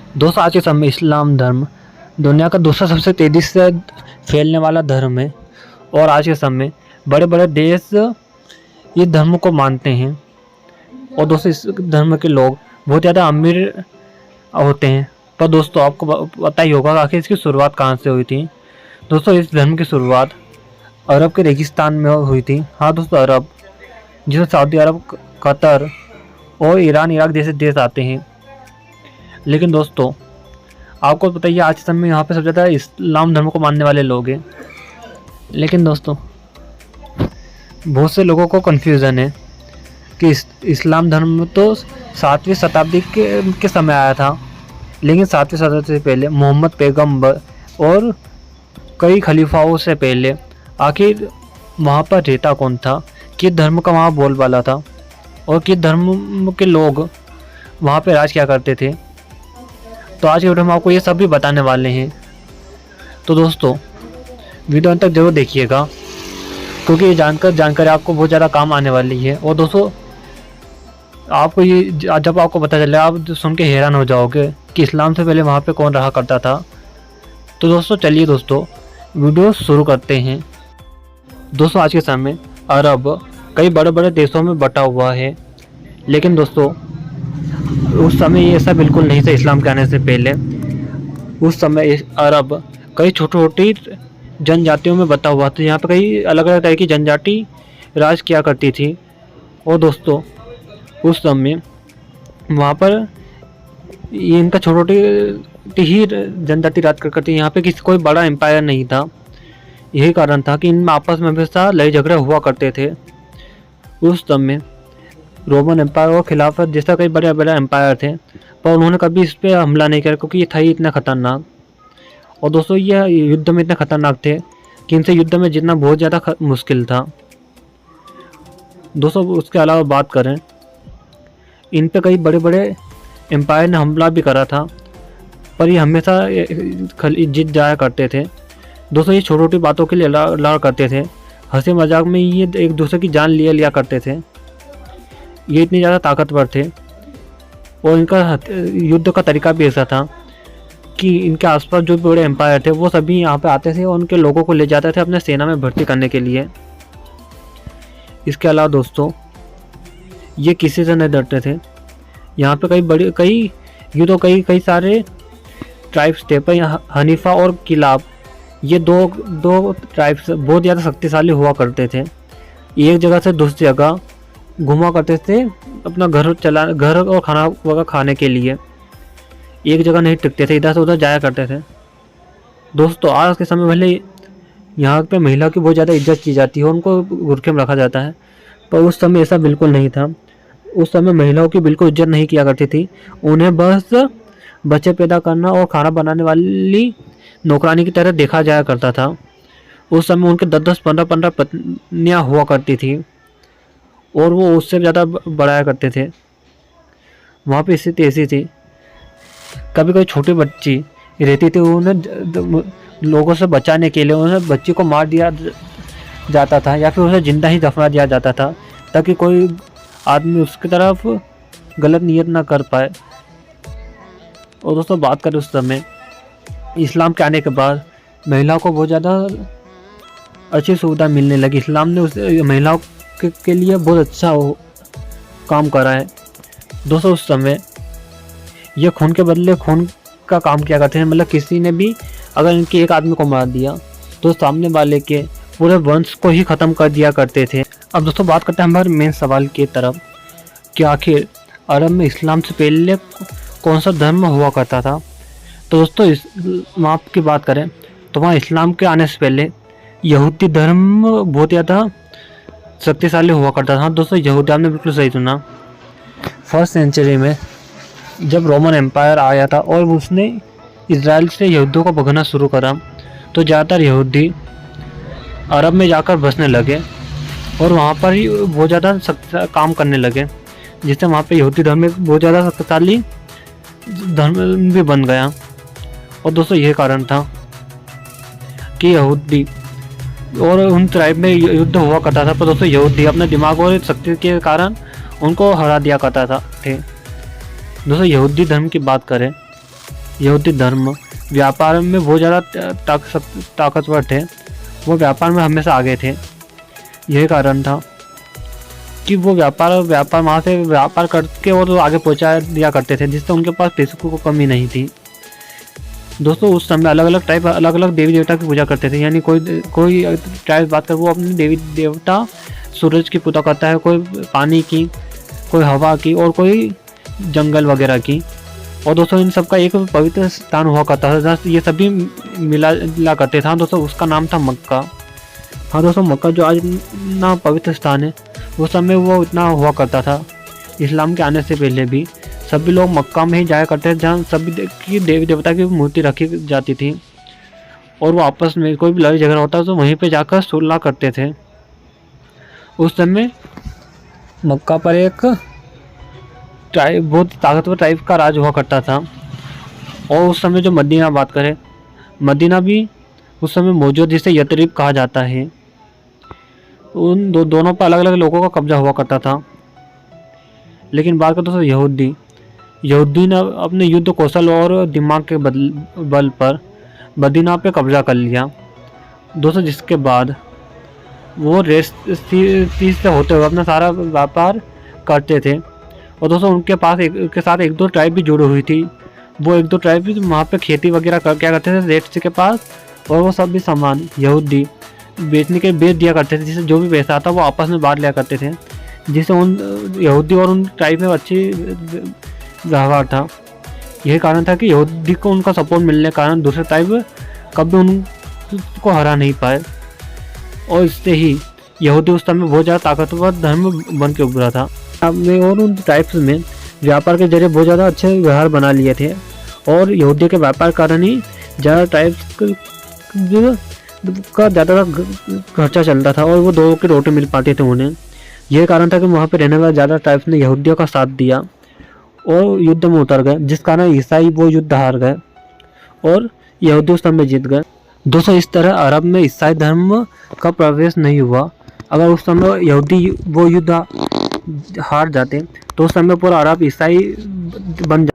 दोस्तों आज के समय में इस्लाम धर्म दुनिया का दूसरा सबसे तेज़ी से फैलने वाला धर्म है और आज के समय बड़े बड़े देश ये धर्म को मानते हैं। और दोस्तों इस धर्म के लोग बहुत ज़्यादा अमीर होते हैं। पर दोस्तों आपको पता ही होगा आखिर इसकी शुरुआत कहाँ से हुई थी। दोस्तों इस धर्म की शुरुआत अरब के रेगिस्तान में हुई थी। हाँ दोस्तों, अरब जिसमें सऊदी अरब, कतर और ईरान, इराक जैसे देश आते हैं। लेकिन दोस्तों आपको पता ही है आज के समय में यहाँ पे सबसे ज़्यादा इस्लाम धर्म को मानने वाले लोग हैं। लेकिन दोस्तों बहुत से लोगों को कन्फ्यूज़न है कि इस्लाम धर्म तो 7वीं शताब्दी के समय आया था, लेकिन 7वीं शताब्दी से पहले मोहम्मद पैगंबर और कई खलीफाओं से पहले आखिर वहाँ पर रहता कौन था, किस धर्म का वहाँ बोलबाला था और किस धर्म के लोग वहाँ पे राज क्या करते थे। तो आज के वीडियो में आपको ये सब भी बताने वाले हैं। तो दोस्तों वीडियो अंत तक जरूर देखिएगा क्योंकि ये जानकारी आपको बहुत ज़्यादा काम आने वाली है। और दोस्तों आपको ये जब आपको पता चले आप सुन के हैरान हो जाओगे कि इस्लाम से पहले वहाँ पे कौन रहा करता था। तो दोस्तों चलिए दोस्तों वीडियो शुरू करते हैं। दोस्तों आज के समय अरब कई बड़े बड़े देशों में बटा हुआ है, लेकिन दोस्तों उस समय ये ऐसा बिल्कुल नहीं था। इस्लाम के आने से पहले उस समय अरब कई छोटी छोटी जनजातियों में बटा हुआ था। यहाँ पर कई अलग अलग तरह की जनजाति राज किया करती थी। और दोस्तों उस समय वहाँ पर ये इनका छोटी ही जनजाति राज करती थी। यहाँ पे किसी कोई बड़ा एम्पायर नहीं था। यही कारण था कि इनमें आपस में हमेशा लड़ाई झगड़े हुआ करते थे। उस समय रोमन एम्पायर और खिलाफत जैसा कई बड़े बड़े एम्पायर थे, पर उन्होंने कभी इस पर हमला नहीं किया क्योंकि ये था ही इतना खतरनाक। और दोस्तों ये युद्ध में इतने खतरनाक थे कि इनसे युद्ध में जीतना बहुत ज़्यादा मुश्किल था। दोस्तों उसके अलावा बात करें, इन पे कई बड़े बड़े एम्पायर ने हमला भी करा था, पर ये हमेशा जीत जाया करते थे। दोस्तों ये छोटी छोटी बातों के लिए लड़ा करते थे, हंसी मजाक में ये एक दूसरे की जान लिया करते थे। ये इतने ज़्यादा ताकतवर थे और इनका युद्ध का तरीका भी ऐसा था कि इनके आसपास जो बड़े एम्पायर थे वो सभी यहाँ पे आते थे और उनके लोगों को ले जाते थे अपने सेना में भर्ती करने के लिए। इसके अलावा दोस्तों ये किसी से नहीं डरते थे। यहाँ पे कई युद्धों कई सारे ट्राइब्स थे, पर यहाँ हनीफा और किलाब ये दो ट्राइब्स बहुत ज़्यादा शक्तिशाली हुआ करते थे। एक जगह से दूसरी जगह घुमा करते थे अपना घर और खाना वगैरह खाने के लिए। एक जगह नहीं टिकते थे, इधर से उधर जाया करते थे। दोस्तों आज के समय भले यहाँ पे महिला की बहुत ज़्यादा इज्जत की जाती है, उनको गुरखे में रखा जाता है, पर उस समय ऐसा बिल्कुल नहीं था। उस समय महिलाओं की बिल्कुल इज्जत नहीं किया करती थी। उन्हें बस बच्चे पैदा करना और खाना बनाने वाली नौकरानी की तरह देखा जाया करता था। उस समय उनके 10-10, 15-15 पत्नियाँ हुआ करती थी और वो उससे ज़्यादा बढ़ाया करते थे। वहाँ पे स्थिति ऐसी थी, कभी कोई छोटी बच्ची रहती थी, उन्हें लोगों से बचाने के लिए उन्हें बच्ची को मार दिया जाता था या फिर उसे जिंदा ही दफना दिया जाता था ताकि कोई आदमी उसकी तरफ गलत नियत ना कर पाए। और दोस्तों बात करें उस समय इस्लाम के आने के बाद महिलाओं को बहुत ज़्यादा अच्छी सुविधा मिलने लगी। इस्लाम ने उस महिलाओं के लिए बहुत अच्छा काम करा है। दोस्तों उस समय ये खून के बदले खून का काम किया करते हैं। मतलब किसी ने भी अगर इनके एक आदमी को मार दिया तो सामने वाले के पूरे वंश को ही ख़त्म कर दिया करते थे। अब दोस्तों बात करते हैं हमारे मेन सवाल की तरफ कि आखिर अरब में इस्लाम से पहले कौन सा धर्म हुआ करता था। तो दोस्तों वहाँ की बात करें तो वहाँ इस्लाम के आने से पहले यहूदी धर्म बहुत ज़्यादा शक्तिशाली हुआ करता था। दोस्तों यहूदी, आपने बिल्कुल सही सुना। 1st सेंचुरी में जब रोमन एम्पायर आया था और उसने इजराइल से यहूदियों को भगाना शुरू करा तो ज़्यादातर यहूदी अरब में जाकर बसने लगे और वहाँ पर ही बहुत ज़्यादा काम करने लगे, जिससे वहाँ पे यहूदी धर्म एक बहुत ज़्यादा शक्तिशाली धर्म भी बन गया। और दोस्तों यही कारण था कि यहूदी और उन ट्राइब में युद्ध हुआ करता था, पर दोस्तों यहूदी अपने दिमाग और शक्ति के कारण उनको हरा दिया करता था थे। दोस्तों यहूदी धर्म की बात करें यहूदी धर्म व्यापार में बहुत ज़्यादा ताकतवर थे। वो व्यापार में हमेशा आगे थे। यही कारण था कि वो व्यापार वहाँ से व्यापार करके और आगे पहुंचा दिया करते थे, जिससे उनके पास पैसों की कमी नहीं थी। दोस्तों उस समय अलग अलग टाइप अलग अलग देवी देवता की पूजा करते थे। यानी कोई ट्राइब बात कर वो अपने देवी देवता सूरज की पूजा करता है, कोई पानी की, कोई हवा की और कोई जंगल वगैरह की। और दोस्तों इन सबका एक पवित्र स्थान हुआ करता था जहाँ ये सभी मिला करते थे। दोस्तों उसका नाम था मक्का। हाँ दोस्तों मक्का जो आज ना पवित्र स्थान है, उस समय वो इतना हुआ करता था। इस्लाम के आने से पहले भी सभी लोग मक्का में ही जाया करते थे, जहाँ सभी की देवी देवता की मूर्ति रखी जाती थी। और वो आपस में कोई भी लड़ाई झगड़ा होता तो वहीं पे जाकर सुलह करते थे। उस समय मक्का पर एक बहुत ताकतवर टाइप का राज हुआ करता था। और उस समय जो मदीना बात करें, मदीना भी उस समय मौजूद, जिसे यतरीब कहा जाता है। उन दोनों पर अलग अलग लोगों का कब्जा हुआ करता था। लेकिन बात करें दोस्तों यहूदी ने अपने युद्ध कौशल और दिमाग के बल पर मदीना पे कब्जा कर लिया दोस्तों, जिसके बाद वो रेस्ट से होते हुए अपना सारा व्यापार करते थे। और दोस्तों उनके पास के साथ एक दो ट्राइब भी जुड़ी हुई थी। वो एक दो ट्राइब भी वहाँ पे खेती वगैरह क्या करते थे रेड सी के पास, और वो सब भी सामान यहूदी बेचने के बेच दिया करते थे, जिससे जो भी पैसा आता वो आपस में बांट लिया करते थे, जिससे उन यहूदी और उन ट्राइब में अच्छी व्यवहार था। यही कारण था कि यहूदी को उनका सपोर्ट मिलने के कारण दूसरे ट्राइब कभी उनको हरा नहीं पाए। और इससे ही यहूदी उस समय बहुत ज़्यादा ताकतवर धर्म बन के उभरा था। और उन ट्राइब्स में व्यापार के जरिए बहुत ज़्यादा अच्छे व्यवहार बना लिए थे। और यहूदी के व्यापार कारण ही ज़्यादा ट्राइब्स का ज़्यादा खर्चा चलता था और वो दो की रोटी मिल पाती थी उन्हें। यह कारण था कि वहाँ पे रहने वाले ज़्यादा ट्राइब्स ने यहूदियों का साथ दिया और युद्ध में उतर गए, जिस कारण ईसाई वो युद्ध हार गए और यहूदी उस समय जीत गए। दोस्तों इस तरह अरब में ईसाई धर्म का प्रवेश नहीं हुआ। अगर उस समय यहूदी वो युद्ध हार जाते तो उस समय पूरा अरब ईसाई बन